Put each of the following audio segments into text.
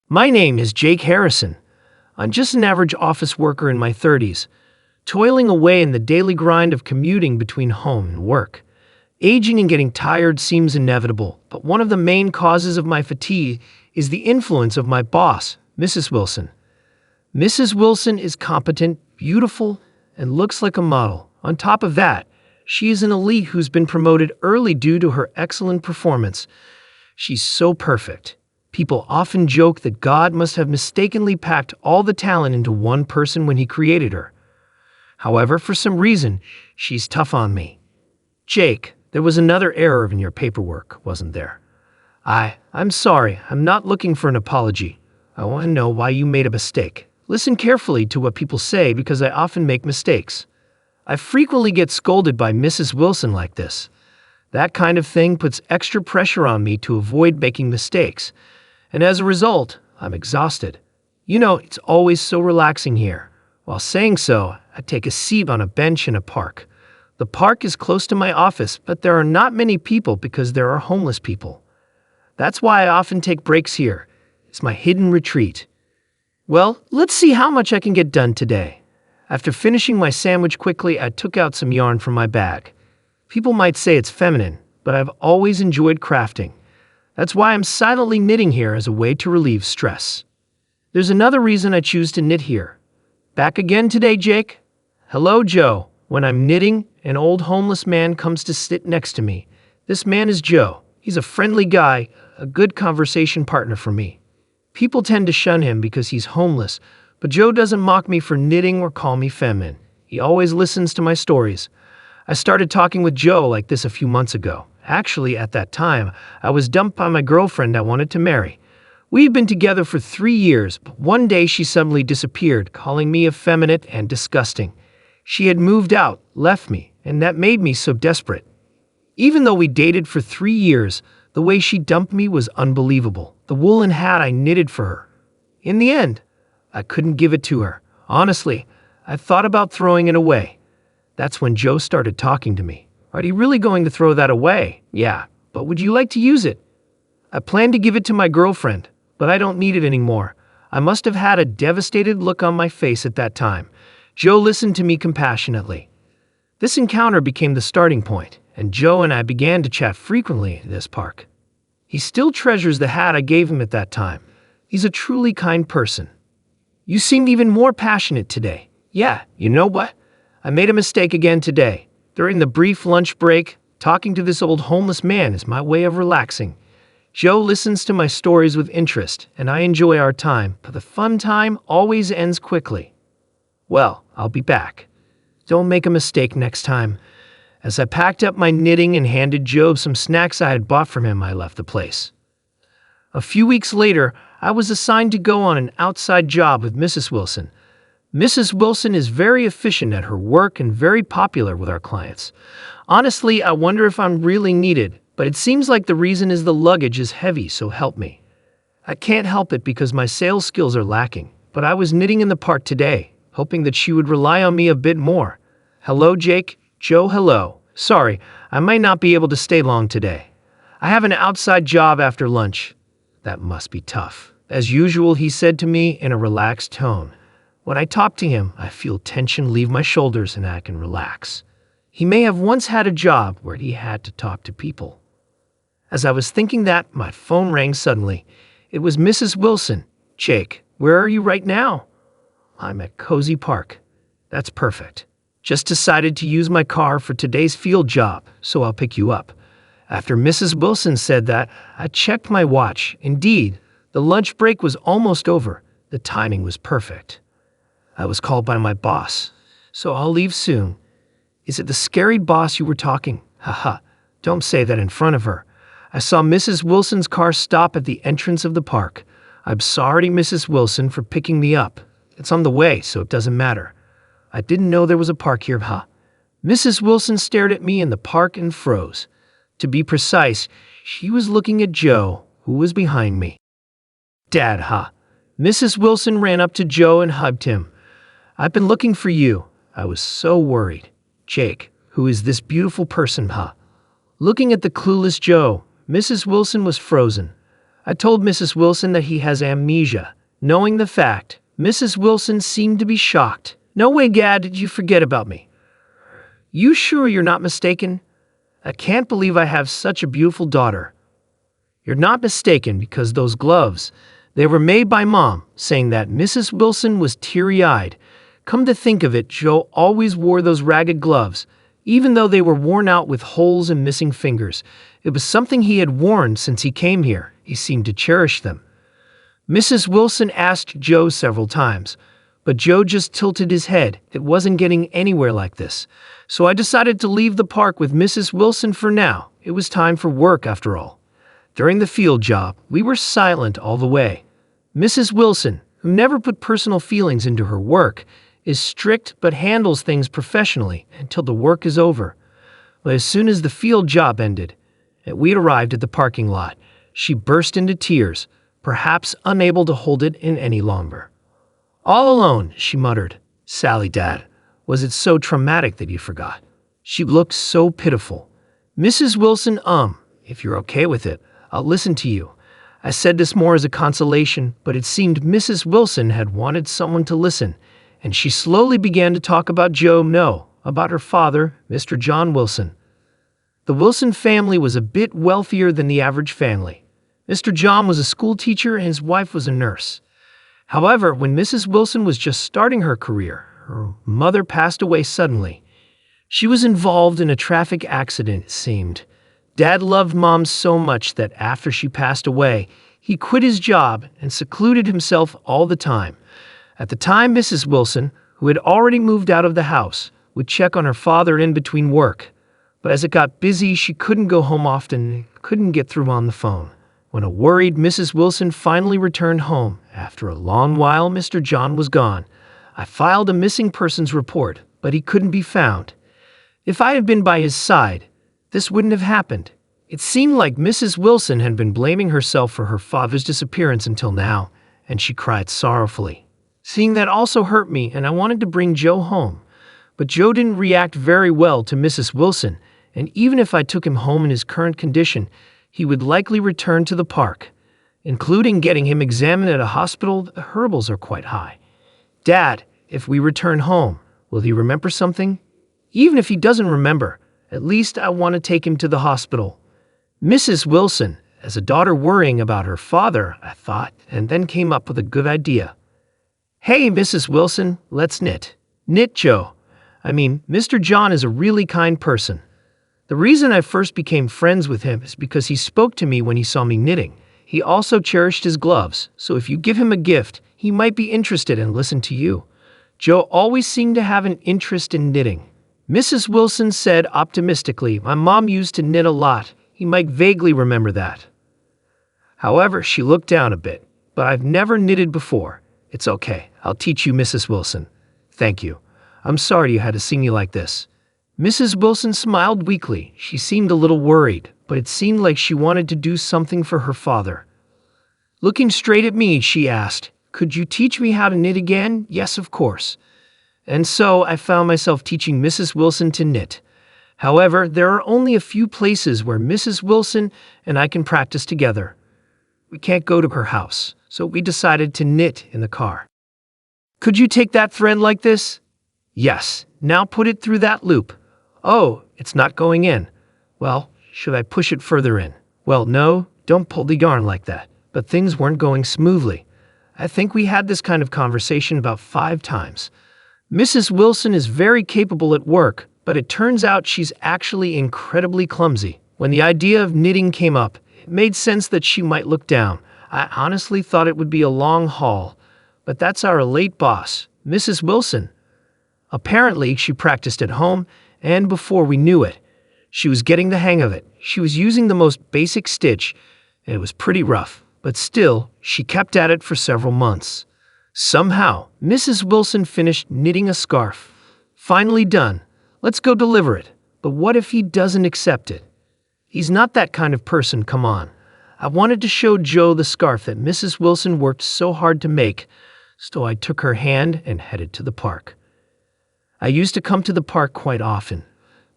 My name is Jake Harrison. I'm just an average office worker in my 30s, toiling away in the daily grind of commuting between home and work. Aging and getting tired seems inevitable, but one of the main causes of my fatigue is the influence of my boss, Mrs. Wilson. Mrs. Wilson is competent, beautiful, and looks like a model. On top of that, she is an elite who's been promoted early due to her excellent performance. She's so perfect. People often joke that God must have mistakenly packed all the talent into one person when he created her. However, for some reason, she's tough on me. Jake, there was another error in your paperwork, wasn't there? I'm sorry. I'm not looking for an apology. I want to know why you made a mistake. Listen carefully to what people say because I often make mistakes. I frequently get scolded by Mrs. Wilson like this. That kind of thing puts extra pressure on me to avoid making mistakes. And as a result, I'm exhausted. You know, it's always so relaxing here. While saying so, I take a seat on a bench in a park. The park is close to my office, but there are not many people because there are homeless people. That's why I often take breaks here. It's my hidden retreat. Well, let's see how much I can get done today. After finishing my sandwich quickly, I took out some yarn from my bag. People might say it's feminine, but I've always enjoyed crafting. That's why I'm silently knitting here as a way to relieve stress. There's another reason I choose to knit here. Back again today, Jake? Hello, Joe. When I'm knitting, an old homeless man comes to sit next to me. This man is Joe. He's a friendly guy, a good conversation partner for me. People tend to shun him because he's homeless, but Joe doesn't mock me for knitting or call me feminine. He always listens to my stories. I started talking with Joe like this a few months ago. Actually, at that time, I was dumped by my girlfriend I wanted to marry. We've been together for 3 years, but one day she suddenly disappeared, calling me effeminate and disgusting. She had moved out, left me, and that made me so desperate. Even though we dated for 3 years, the way she dumped me was unbelievable. The woolen hat I knitted for her. In the end, I couldn't give it to her. Honestly, I thought about throwing it away. That's when Joe started talking to me. Are you really going to throw that away? Yeah, but would you like to use it? I planned to give it to my girlfriend, but I don't need it anymore. I must have had a devastated look on my face at that time. Joe listened to me compassionately. This encounter became the starting point, and Joe and I began to chat frequently at this park. He still treasures the hat I gave him at that time. He's a truly kind person. You seemed even more passionate today. Yeah, you know what? I made a mistake again today. During the brief lunch break, talking to this old homeless man is my way of relaxing. Joe listens to my stories with interest, and I enjoy our time, but the fun time always ends quickly. Well, I'll be back. Don't make a mistake next time. As I packed up my knitting and handed Joe some snacks I had bought from him, I left the place. A few weeks later, I was assigned to go on an outside job with Mrs. Wilson. Mrs. Wilson is very efficient at her work and very popular with our clients. Honestly, I wonder if I'm really needed, but it seems like the reason is the luggage is heavy, so help me. I can't help it because my sales skills are lacking, but I was knitting in the park today, hoping that she would rely on me a bit more. Hello, Jake. Joe, hello. Sorry, I might not be able to stay long today. I have an outside job after lunch. That must be tough. As usual, he said to me in a relaxed tone. When I talk to him, I feel tension leave my shoulders and I can relax. He may have once had a job where he had to talk to people. As I was thinking that, my phone rang suddenly. It was Mrs. Wilson. Jake, where are you right now? I'm at Cozy Park. That's perfect. Just decided to use my car for today's field job, so I'll pick you up. After Mrs. Wilson said that, I checked my watch. Indeed, the lunch break was almost over. The timing was perfect. I was called by my boss, so I'll leave soon. Is it the scary boss you were talking? Haha, don't say that in front of her. I saw Mrs. Wilson's car stop at the entrance of the park. I'm sorry, Mrs. Wilson, for picking me up. It's on the way, so it doesn't matter. I didn't know there was a park here, huh? Mrs. Wilson stared at me in the park and froze. To be precise, she was looking at Joe, who was behind me. Dad, huh? Mrs. Wilson ran up to Joe and hugged him. I've been looking for you. I was so worried. Jake, who is this beautiful person, huh? Looking at the clueless Joe, Mrs. Wilson was frozen. I told Mrs. Wilson that he has amnesia. Knowing the fact, Mrs. Wilson seemed to be shocked. No way, Gad, did you forget about me? You sure you're not mistaken? I can't believe I have such a beautiful daughter. You're not mistaken because those gloves, they were made by Mom. Saying that, Mrs. Wilson was teary-eyed. Come to think of it, Joe always wore those ragged gloves, even though they were worn out with holes and missing fingers. It was something he had worn since he came here. He seemed to cherish them. Mrs. Wilson asked Joe several times, but Joe just tilted his head. It wasn't getting anywhere like this. So I decided to leave the park with Mrs. Wilson for now. It was time for work after all. During the field job, we were silent all the way. Mrs. Wilson, who never put personal feelings into her work, is strict but handles things professionally until the work is over. But as soon as the field job ended, and we arrived at the parking lot, she burst into tears, perhaps unable to hold it in any longer. All alone, she muttered. Sally, Dad, was it so traumatic that you forgot? She looked so pitiful. Mrs. Wilson, if you're okay with it, I'll listen to you. I said this more as a consolation, but it seemed Mrs. Wilson had wanted someone to listen, and she slowly began to talk about Joe, about her father, Mr. John Wilson. The Wilson family was a bit wealthier than the average family. Mr. John was a school teacher and his wife was a nurse. However, when Mrs. Wilson was just starting her career, her mother passed away suddenly. She was involved in a traffic accident, it seemed. Dad loved Mom so much that after she passed away, he quit his job and secluded himself all the time. At the time, Mrs. Wilson, who had already moved out of the house, would check on her father in between work. But as it got busy, she couldn't go home often and couldn't get through on the phone. When a worried Mrs. Wilson finally returned home, after a long while Mr. John was gone. I filed a missing persons report, but he couldn't be found. If I had been by his side, this wouldn't have happened. It seemed like Mrs. Wilson had been blaming herself for her father's disappearance until now, and she cried sorrowfully. Seeing that also hurt me, and I wanted to bring Joe home. But Joe didn't react very well to Mrs. Wilson, and even if I took him home in his current condition, he would likely return to the park. Including getting him examined at a hospital, the hurdles are quite high. Dad, if we return home, will he remember something? Even if he doesn't remember, at least I want to take him to the hospital. Mrs. Wilson, as a daughter worrying about her father, I thought, and then came up with a good idea. Hey, Mrs. Wilson, let's knit. Knit, Joe. Mr. John is a really kind person. The reason I first became friends with him is because he spoke to me when he saw me knitting. He also cherished his gloves, so if you give him a gift, he might be interested and listen to you. Joe always seemed to have an interest in knitting. Mrs. Wilson said optimistically, my mom used to knit a lot. He might vaguely remember that. However, she looked down a bit. But I've never knitted before. It's okay. I'll teach you, Mrs. Wilson. Thank you. I'm sorry you had to see me like this. Mrs. Wilson smiled weakly. She seemed a little worried, but it seemed like she wanted to do something for her father. Looking straight at me, she asked, could you teach me how to knit again? Yes, of course. And so I found myself teaching Mrs. Wilson to knit. However, there are only a few places where Mrs. Wilson and I can practice together. We can't go to her house, so we decided to knit in the car. Could you take that thread like this? Yes. Now put it through that loop. Oh, it's not going in. Well, should I push it further in? Well, no, don't pull the yarn like that. But things weren't going smoothly. I think we had this kind of conversation about 5 times. Mrs. Wilson is very capable at work, but it turns out she's actually incredibly clumsy. When the idea of knitting came up, it made sense that she might look down. I honestly thought it would be a long haul, but that's our late boss, Mrs. Wilson. Apparently, she practiced at home, and before we knew it, she was getting the hang of it. She was using the most basic stitch, and it was pretty rough, but still, she kept at it for several months. Somehow, Mrs. Wilson finished knitting a scarf. Finally done. Let's go deliver it. But what if he doesn't accept it? He's not that kind of person, come on. I wanted to show Joe the scarf that Mrs. Wilson worked so hard to make, so I took her hand and headed to the park. I used to come to the park quite often,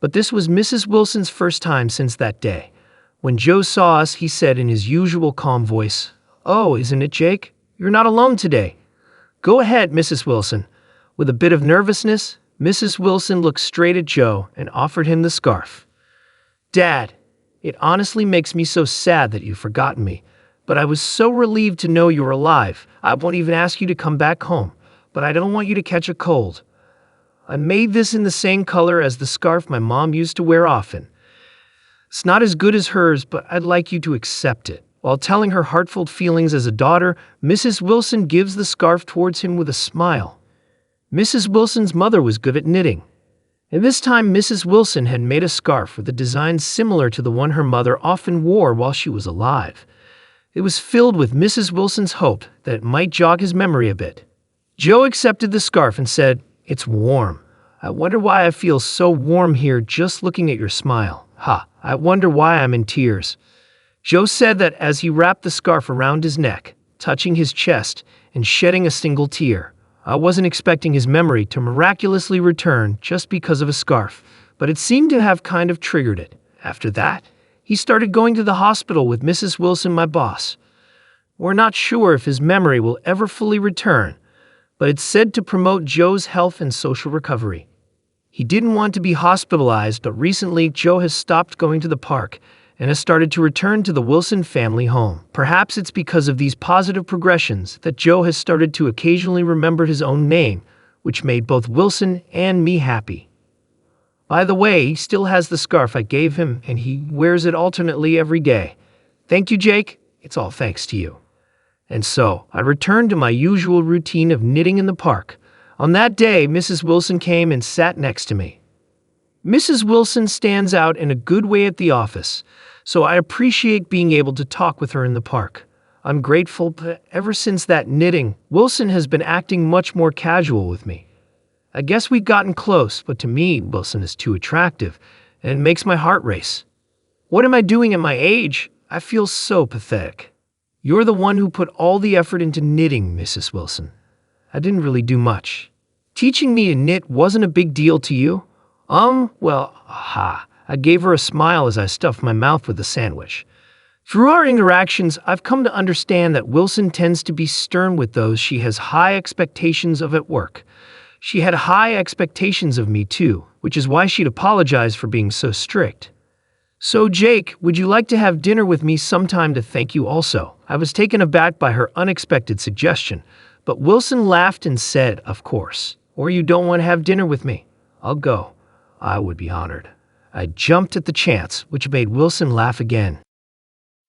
but this was Mrs. Wilson's first time since that day. When Joe saw us, he said in his usual calm voice, "Oh, isn't it, Jake? You're not alone today. Go ahead, Mrs. Wilson." With a bit of nervousness, Mrs. Wilson looked straight at Joe and offered him the scarf. "Dad, it honestly makes me so sad that you've forgotten me, but I was so relieved to know you were alive. I won't even ask you to come back home, but I don't want you to catch a cold. I made this in the same color as the scarf my mom used to wear often. It's not as good as hers, but I'd like you to accept it." While telling her heartfelt feelings as a daughter, Mrs. Wilson gives the scarf towards him with a smile. Mrs. Wilson's mother was good at knitting, and this time Mrs. Wilson had made a scarf with a design similar to the one her mother often wore while she was alive. It was filled with Mrs. Wilson's hope that it might jog his memory a bit. Joe accepted the scarf and said, "It's warm. I wonder why I feel so warm here just looking at your smile. Ha, I wonder why I'm in tears." Joe said that as he wrapped the scarf around his neck, touching his chest and shedding a single tear. I wasn't expecting his memory to miraculously return just because of a scarf, but it seemed to have kind of triggered it. After that, he started going to the hospital with Mrs. Wilson, my boss. We're not sure if his memory will ever fully return, but it's said to promote Joe's health and social recovery. He didn't want to be hospitalized, but recently Joe has stopped going to the park and has started to return to the Wilson family home. Perhaps it's because of these positive progressions that Joe has started to occasionally remember his own name, which made both Wilson and me happy. By the way, he still has the scarf I gave him, and he wears it alternately every day. Thank you, Jake. It's all thanks to you. And so, I returned to my usual routine of knitting in the park. On that day, Mrs. Wilson came and sat next to me. Mrs. Wilson stands out in a good way at the office, so I appreciate being able to talk with her in the park. I'm grateful, but ever since that knitting, Wilson has been acting much more casual with me. I guess we've gotten close, but to me, Wilson is too attractive, and it makes my heart race. What am I doing at my age? I feel so pathetic. You're the one who put all the effort into knitting, Mrs. Wilson. I didn't really do much. Teaching me to knit wasn't a big deal to you? I gave her a smile as I stuffed my mouth with the sandwich. Through our interactions, I've come to understand that Wilson tends to be stern with those she has high expectations of at work. She had high expectations of me too, which is why she'd apologize for being so strict. "So, Jake, would you like to have dinner with me sometime to thank you also?" I was taken aback by her unexpected suggestion, but Wilson laughed and said, "Of course. Or you don't want to have dinner with me? I'll go. I would be honored." I jumped at the chance, which made Wilson laugh again.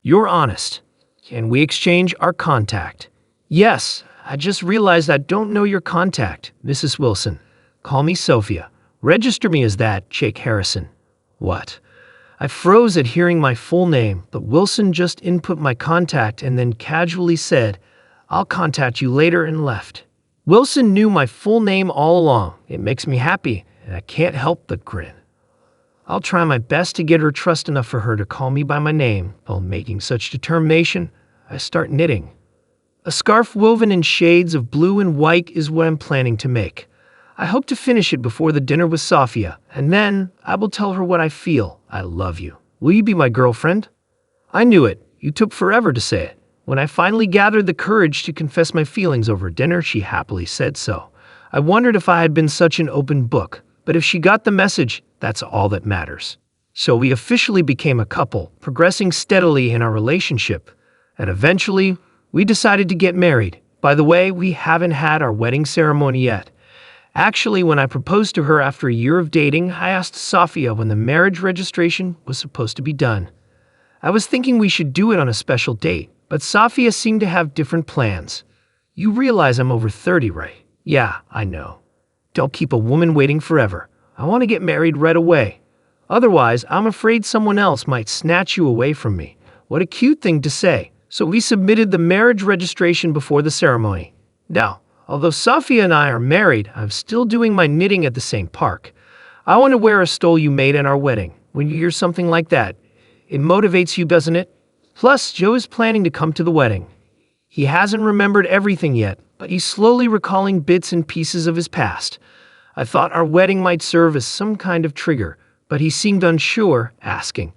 "You're honest. Can we exchange our contact?" "Yes, I just realized I don't know your contact, Mrs. Wilson. Call me Sophia. Register me as that, Jake Harrison." "What?" I froze at hearing my full name, but Wilson just input my contact and then casually said, "I'll contact you later," and left. Wilson knew my full name all along. It makes me happy, and I can't help but grin. I'll try my best to get her trust enough for her to call me by my name. While making such determination, I start knitting. A scarf woven in shades of blue and white is what I'm planning to make. I hope to finish it before the dinner with Sophia, and then I will tell her what I feel. I love you. Will you be my girlfriend? I knew it. You took forever to say it. When I finally gathered the courage to confess my feelings over dinner, she happily said so. I wondered if I had been such an open book, but if she got the message, that's all that matters. So we officially became a couple, progressing steadily in our relationship, and eventually, we decided to get married. By the way, we haven't had our wedding ceremony yet. Actually, when I proposed to her after a year of dating, I asked Sophia when the marriage registration was supposed to be done. I was thinking we should do it on a special date, but Sophia seemed to have different plans. You realize I'm over 30, right? Yeah, I know. Don't keep a woman waiting forever. I want to get married right away. Otherwise, I'm afraid someone else might snatch you away from me. What a cute thing to say. So we submitted the marriage registration before the ceremony. Now, although Sophia and I are married, I'm still doing my knitting at the same park. I want to wear a stole you made at our wedding. When you hear something like that, it motivates you, doesn't it? Plus, Joe is planning to come to the wedding. He hasn't remembered everything yet, but he's slowly recalling bits and pieces of his past. I thought our wedding might serve as some kind of trigger, but he seemed unsure, asking,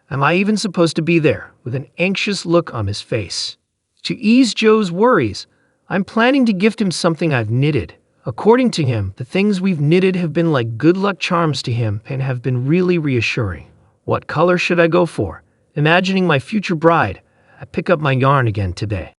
Am I even supposed to be there? With an anxious look on his face. To ease Joe's worries, I'm planning to gift him something I've knitted. According to him, the things we've knitted have been like good luck charms to him and have been really reassuring. What color should I go for? Imagining my future bride, I pick up my yarn again today.